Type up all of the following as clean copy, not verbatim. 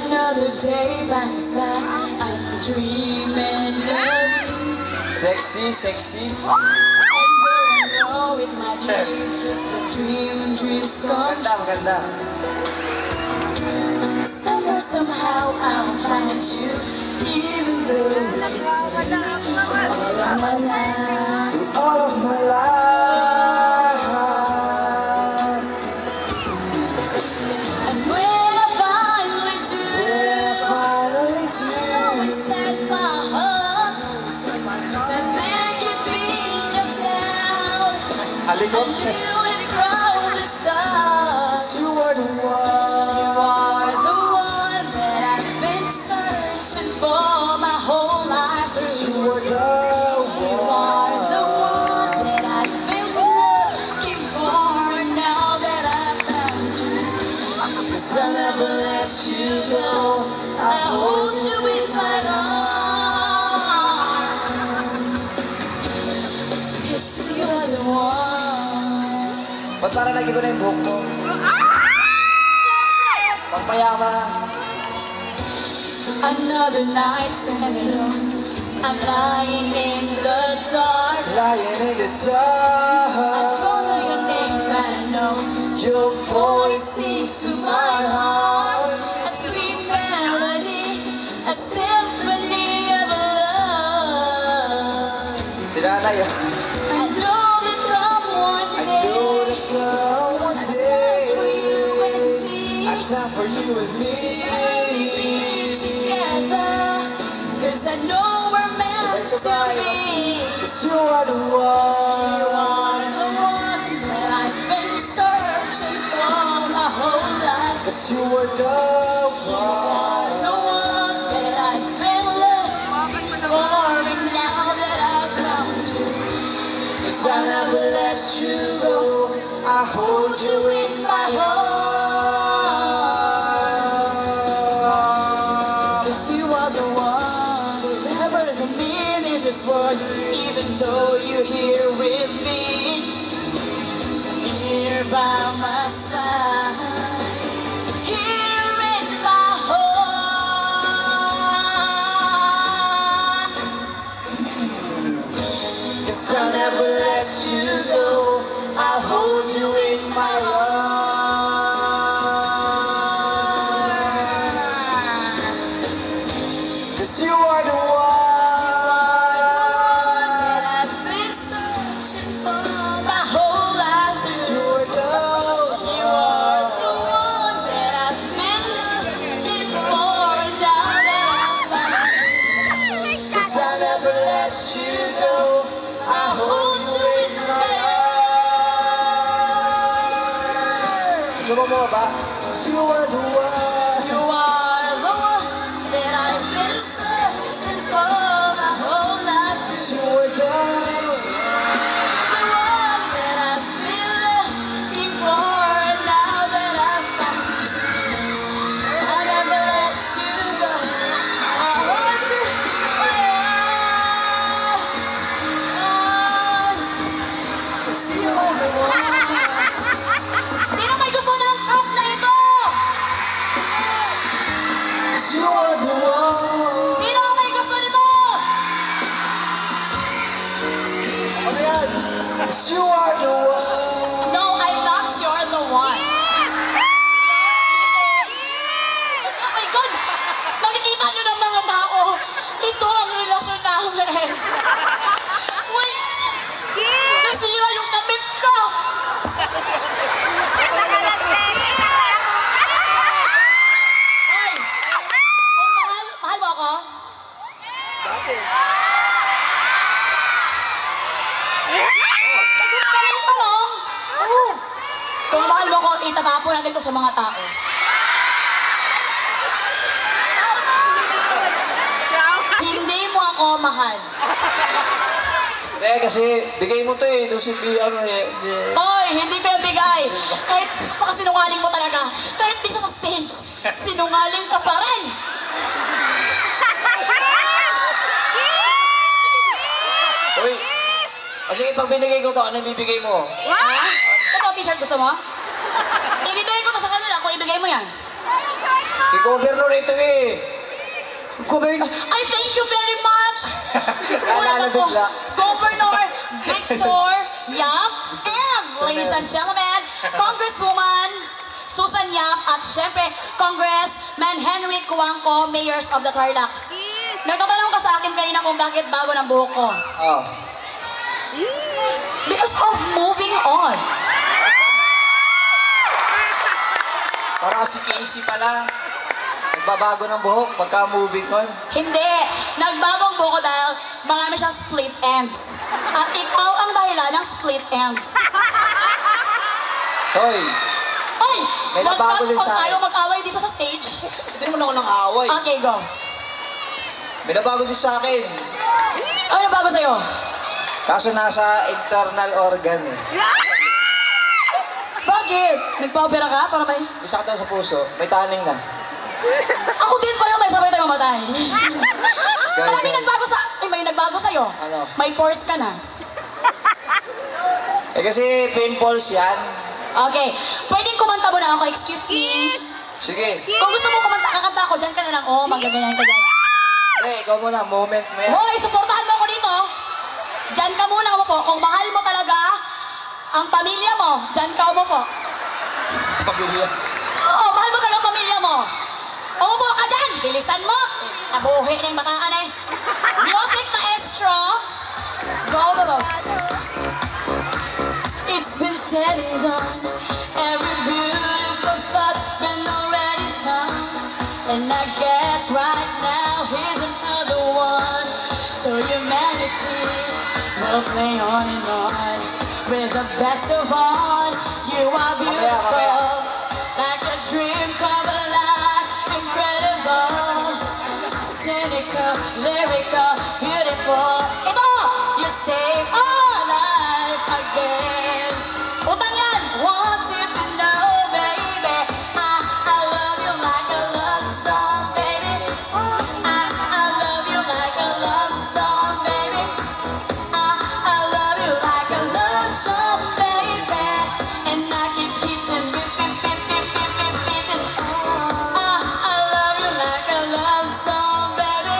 Another day passes by, I'm dreaming of you. Sexy, sexy. And though I know it might be just a dream, dreams come Maganda, maganda. Somewhere, somehow I'll find you, even though it takes all of my life. All of my life. And when I finally do, set my heart, that make it beat you down, Halikot. and you would grow the stars. You are the one. You are the one that I've been searching for my whole life through. You are the You are the one that I've been looking for. Now that I've found you, 'cause I'll never let you go. I hold you in my arms. Yes, you're the one. Ba't parang nag-iba na yung buhok mo? Pagpayaman. Another night standing alone, I'm lying in the dark. Lying in the I dark. don't know your name, but I know your voice sings to my heart. A sweet melody, a symphony of love. Si nanay. I know that come one I day, know that come one it's time for day. you and me. A time for you and me. We'll be together, 'cause I know we're meant to be. 'Cause you are the one. You are the one that I've been searching for my whole life. 'Cause you are the one. The one that I've been looking for, and now that I've found you, 'Cause I never let you go. I hold you in my heart. 'cause you are the one. Forever is a meaning in this world, even though you're here with me, here by my side, here in my heart. 'Cause I'll never let you go. I'll hold you in my heart. 'Cause you are the one. That I've been searching for my whole life. You are the You are the one that I've been looking for, and now that I've found you, 'Cause I'll never let you go. I'll hold you in my heart. Sumo mo ba? You are the one. you are the one that I've been searching for my whole life. You are the The one that I've been looking for, and now that I've found you, I'll never let you go. I'll hold you in my arms. 'Cause you are the one. Sino may gusto ng cup na ito? You are the one. Sino may gusto nito? Ano yan? You are the one. No, I'm not sure the one. Oh my God! Nakikita niyo ng mga tao, ito ang relasyon namin. Uy! Nasira yung damit ko! Hoy! Kung mahal mo ako? Sagot ka ng tanong! Kung mahal mo ko, itatapon natin to sa mga tao. Hindi mo ako mahal. Kasi bigay mo to eh. Tapos hindi ano eh. Oy, hindi ko yung bigay. Kahit sinungaling mo talaga. Kahit di sa stage, sinungaling ka pa rin. Uy, sige, pag binigay ko to, ano ibibigay mo? Ha? Ito, t-shirt gusto mo? Ibibigay ko to sa kanila kung ibigay mo yan. I-cover no rito eh. Governor, ay, thank you very much! Naalala Wala po. bigla. Governor Victor Yap and, ladies and gentlemen, Congresswoman Susan Yap at syempre, Congressman Henry Cuangco, Mayors of the Tarlac. Nagtatanong ka sa akin kanina kung bakit bago ng buhok ko. Oh. Because of moving on. Para si Casey pala. Nagbabago ng buhok pagka moving on. Hindi. Nagbago ang buhok ko dahil marami siyang split ends. At ikaw ang dahilan ng split ends. Hoy, Ay! May nabago din sa akin. Ayaw mag-away dito sa stage. hindi naman ako nang away. Okay, go. May nabago din sa akin. Ano na bago sa'yo? Kaso nasa internal organ eh. Bakit? Nagpa-opera ka para may... May sakit daw sa puso, may taning na. Ako din pareho may sabay tayo mamatay. Pero may Ganun. nagbago sa... Ay, may nagbago sa'yo. Ano? May pores ka na. Eh kasi pimples yan. Okay. Pwedeng kumanta mo na ako, excuse me. Sige. Kung gusto mo kumanta, kakanta ako, dyan ka na lang. Oh, magaganyan ka dyan. Ikaw muna, moment mo yan. Hoy, supportahan mo ako dito. Dyan ka muna umupo. Kung mahal mo talaga ang pamilya mo, dyan ka umupo. Pamilya. Oo, mahal mo talaga ang pamilya mo. Umupo ka dyan. Bilisan mo. Nabuhi na yung bataan eh. Music maestro. Go, go, go. It's been said and done. Every beautiful thought's been already sung. And I guess right now here's another one. So humanity will play on and on. With the best of all, you are beautiful. Like a dream come alive, incredible. Cynical, lyrical, beautiful. Ito! You save our life again. Utang yan! Want you to know, baby, I love you like a love song, baby. I love you like a love song, baby. I love you like a love song, baby. And I keep beating, beating. I love you like a love song, baby.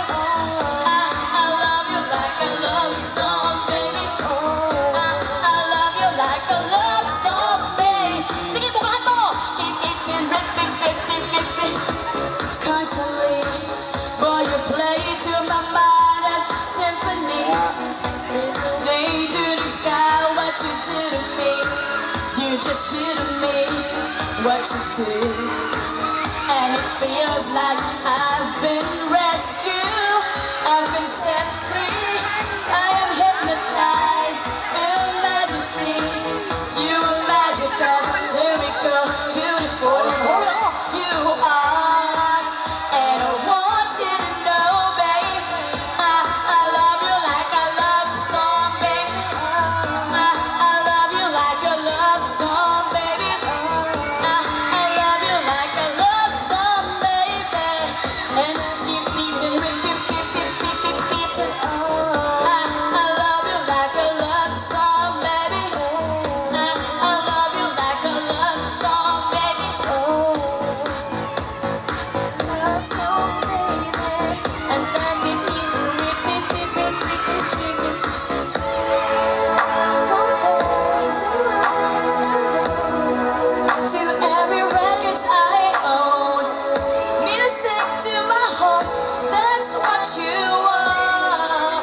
I love you like a love song, baby. I love you like a love song, baby. Sige, bukahan mo! Keep beating, beat. Constantly, boy, you play to my mind a symphony. Day to the sky, what you did to me. You just did to me what you did. And it feels like I've been rescued. I've been set free. I am hypnotized in majesty. You are magical, lyrical, beautiful. You are. And I want you to know, babe, I love you like a love song, baby. I love you like a love song, baby. I love you like a love song, baby. And keep beating, beating. I love you like a love song, baby. I love you like a love song, baby. Love song, baby. And then we to every record I own, music to my heart, that's what you are.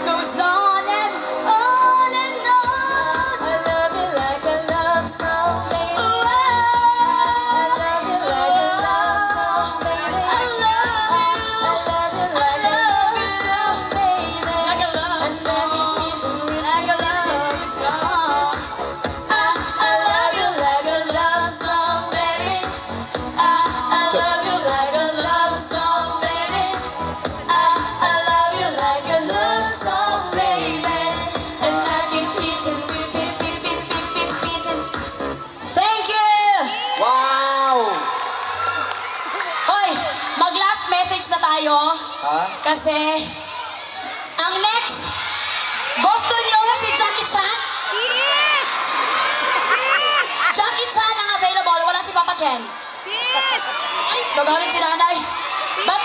Goes on and on and on. I love you like a love song, baby. I love you like a love song, baby. I love you like a love song, baby. Like a love song, like a love song. I love you like a love song, baby. I love you like a love song, baby. I love you like a love song, baby. And I keep beating, beating. Thank you! Wow! Hoy, mag-last message na tayo. Ha? Kasi, ang next, gusto nyo si Jackie Chan? Jackie Chan ang available, wala si Papa Chen. Ay, nagalit si nanay. But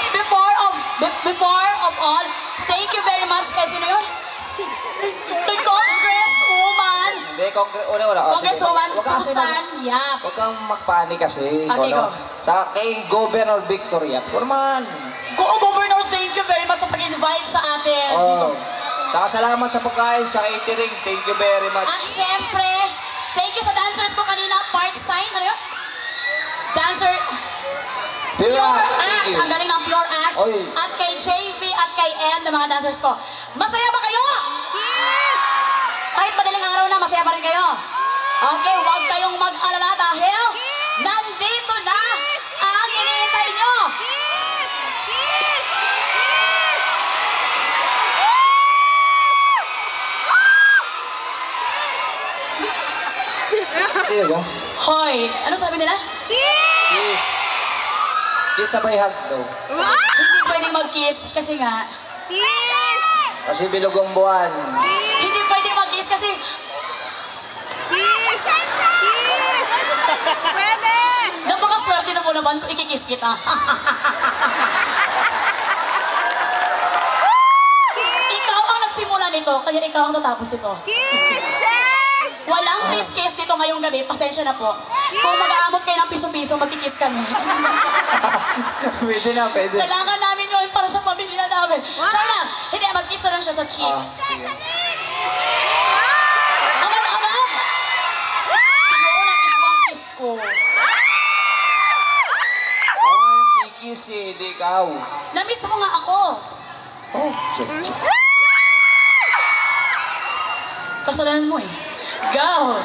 before of all, thank you very much kay sino yun? The Congresswoman. Hindi, una. Congresswoman Susan Yap. Huwag kang magpanik kasi. Okay, go. Sa kay Governor Victoria. Ito naman. Governor, thank you very much sa pag-invite sa atin. Oh. Saka salamat sa pagkain, sa catering. Thank you very much. At syempre, thank you sa dancers ko kanina, part sign, ano yun? Dancer, Pure Pure thank Acts, you. ang galing ng Pure Acts. Oy. At kay JV at kay M, na mga dancers ko. Masaya ba kayo? Kahit madaling araw na, masaya pa rin kayo. Okay, huwag kayong mag-alala dahil nandito na ang iniintay nyo. Iya ba? Hoy, ano sabi nila? Kiss. Kiss sabay hug daw. Hindi pwedeng mag-kiss kasi nga. Kasi bilog ang buwan. Hindi pwedeng mag-kiss kasi napakaswerte na po naman kung ikikiss kita. Ikaw ang nagsimula nito, kaya ikaw ang tatapos nito. Walang kiss-kiss dito ngayong gabi, pasensya na po. Kung mag-aamot kayo ng piso-piso, magkikiss kami. Pwede na, pwede. Kailangan namin yun para sa pamilya namin. Char lang, hindi, mag-kiss na lang siya sa cheeks. Sige. Agad-agad! Siguro na-kiss mo ang kiss ko. Kiss eh, di ikaw. Na-miss mo nga ako. Oh, check. Kasalanan mo eh. Go!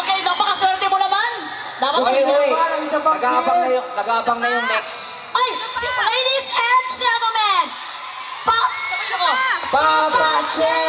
Okay, napakaswerte mo naman. Dapat Nag-aabang na yung next. Ay! Ladies and gentlemen! Sabihin ako. Papa Che!